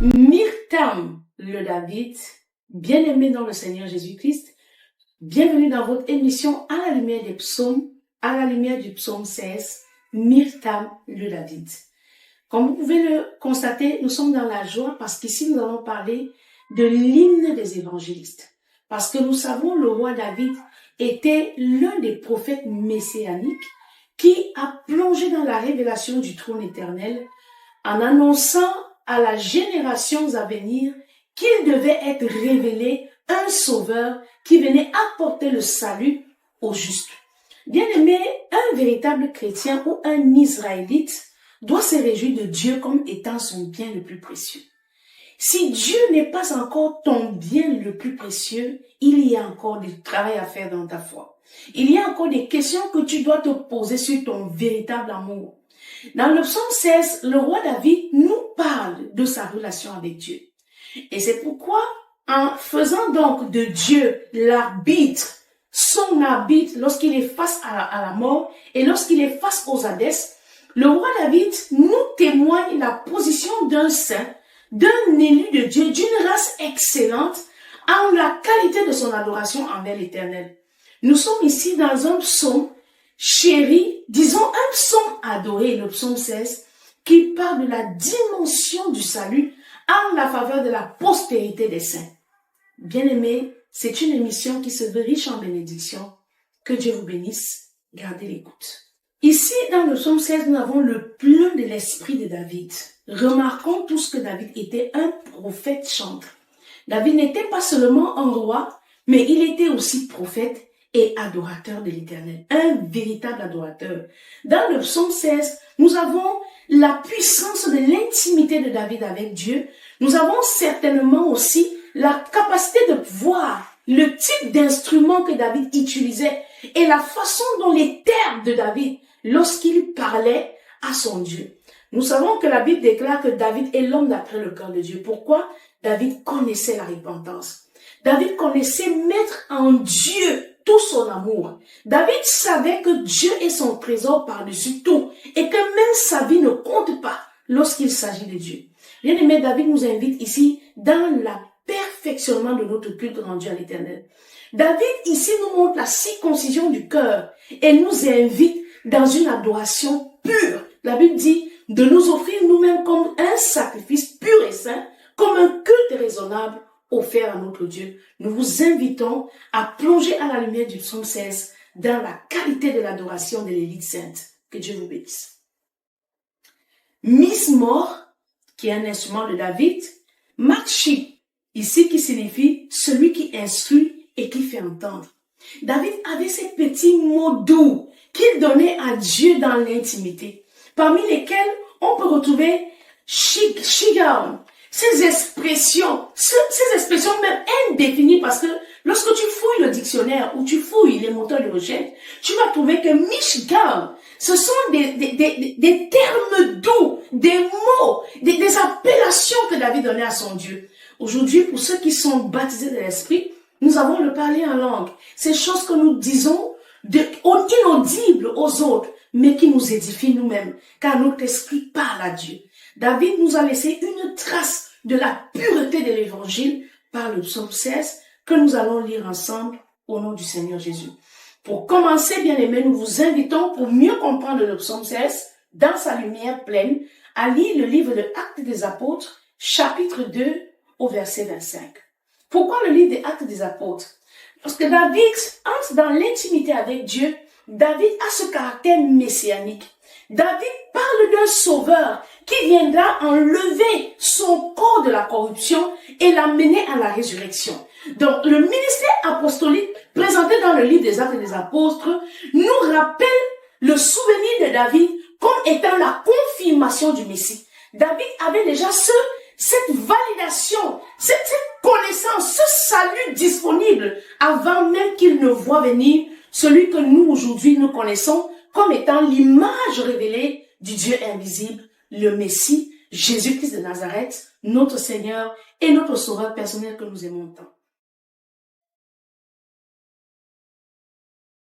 Myrtam le David, bien-aimé dans le Seigneur Jésus-Christ, bienvenue dans votre émission à la lumière des psaumes, à la lumière du psaume 16, Myrtam le David. Comme vous pouvez le constater, nous sommes dans la joie parce qu'ici nous allons parler de l'hymne des évangélistes. Parce que nous savons le roi David était l'un des prophètes messianiques qui a plongé dans la révélation du trône éternel en annonçant à la génération à venir qu'il devait être révélé un sauveur qui venait apporter le salut aux justes. Bien-aimé, un véritable chrétien ou un Israélite doit se réjouir de Dieu comme étant son bien le plus précieux. Si Dieu n'est pas encore ton bien le plus précieux, il y a encore du travail à faire dans ta foi. Il y a encore des questions que tu dois te poser sur ton véritable amour. Dans le psaume 16, le roi David nous parle de sa relation avec Dieu. Et c'est pourquoi, en faisant donc de Dieu l'arbitre, son arbitre lorsqu'il est face à la mort et lorsqu'il est face aux Hadès, le roi David nous témoigne la position d'un saint, d'un élu de Dieu, d'une race excellente, en la qualité de son adoration envers l'Éternel. Nous sommes ici dans un psaume chéri, disons un psaume adoré, le psaume 16, qui parle de la dimension du salut en la faveur de la postérité des saints. Bien-aimés, c'est une émission qui se veut riche en bénédictions. Que Dieu vous bénisse. Gardez l'écoute. Ici, dans le psaume 16, nous avons le plein de l'esprit de David. Remarquons tous que David était un prophète chanteur. David n'était pas seulement un roi, mais il était aussi prophète et adorateur de l'Éternel, un véritable adorateur. Dans le psaume 16, nous avons la puissance de l'intimité de David avec Dieu. Nous avons certainement aussi la capacité de voir le type d'instrument que David utilisait et la façon dont les termes de David, lorsqu'il parlait à son Dieu. Nous savons que la Bible déclare que David est l'homme d'après le cœur de Dieu. Pourquoi? David connaissait la repentance. David connaissait mettre en Dieu tout son amour. David savait que Dieu est son trésor par-dessus tout et que même sa vie ne compte pas lorsqu'il s'agit de Dieu. Bien-aimé, David nous invite ici dans le perfectionnement de notre culte rendu à l'Éternel. David ici nous montre la circoncision du cœur et nous invite dans une adoration pure. La Bible dit de nous offrir nous-mêmes comme un sacrifice pur et saint, comme un culte raisonnable offert à notre Dieu. Nous vous invitons à plonger à la lumière du psaume 16 dans la qualité de l'adoration de l'élite sainte. Que Dieu vous bénisse. Mizmor, qui est un instrument de David, Makshi, ici qui signifie celui qui instruit et qui fait entendre. David avait ces petits mots doux qu'il donnait à Dieu dans l'intimité, parmi lesquels on peut retrouver Shigaon, ces expressions même indéfinies, parce que lorsque tu fouilles le dictionnaire ou tu fouilles les moteurs de recherche, tu vas trouver que Mishgal, ce sont des termes doux, des mots, des appellations que David donnait à son Dieu. Aujourd'hui, pour ceux qui sont baptisés de l'Esprit, nous avons le parler en langue. Ces choses que nous disons inaudibles aux autres, mais qui nous édifient nous-mêmes, car notre esprit parle à Dieu. David nous a laissé une trace de la pureté de l'évangile par le psaume 16 que nous allons lire ensemble au nom du Seigneur Jésus. Pour commencer, bien-aimés, nous vous invitons, pour mieux comprendre le psaume 16 dans sa lumière pleine, à lire le livre de Actes des Apôtres, chapitre 2, au verset 25. Pourquoi le livre des Actes des Apôtres? Parce que David entre dans l'intimité avec Dieu. David a ce caractère messianique. David parle d'un sauveur qui viendra enlever son corps de la corruption et l'amener à la résurrection. Donc, le ministère apostolique présenté dans le livre des Actes des Apôtres nous rappelle le souvenir de David comme étant la confirmation du Messie. David avait déjà cette validation, cette connaissance, ce salut disponible avant même qu'il ne voie venir celui que nous aujourd'hui nous connaissons comme étant l'image révélée du Dieu invisible, le Messie, Jésus-Christ de Nazareth, notre Seigneur et notre Sauveur personnel que nous aimons tant.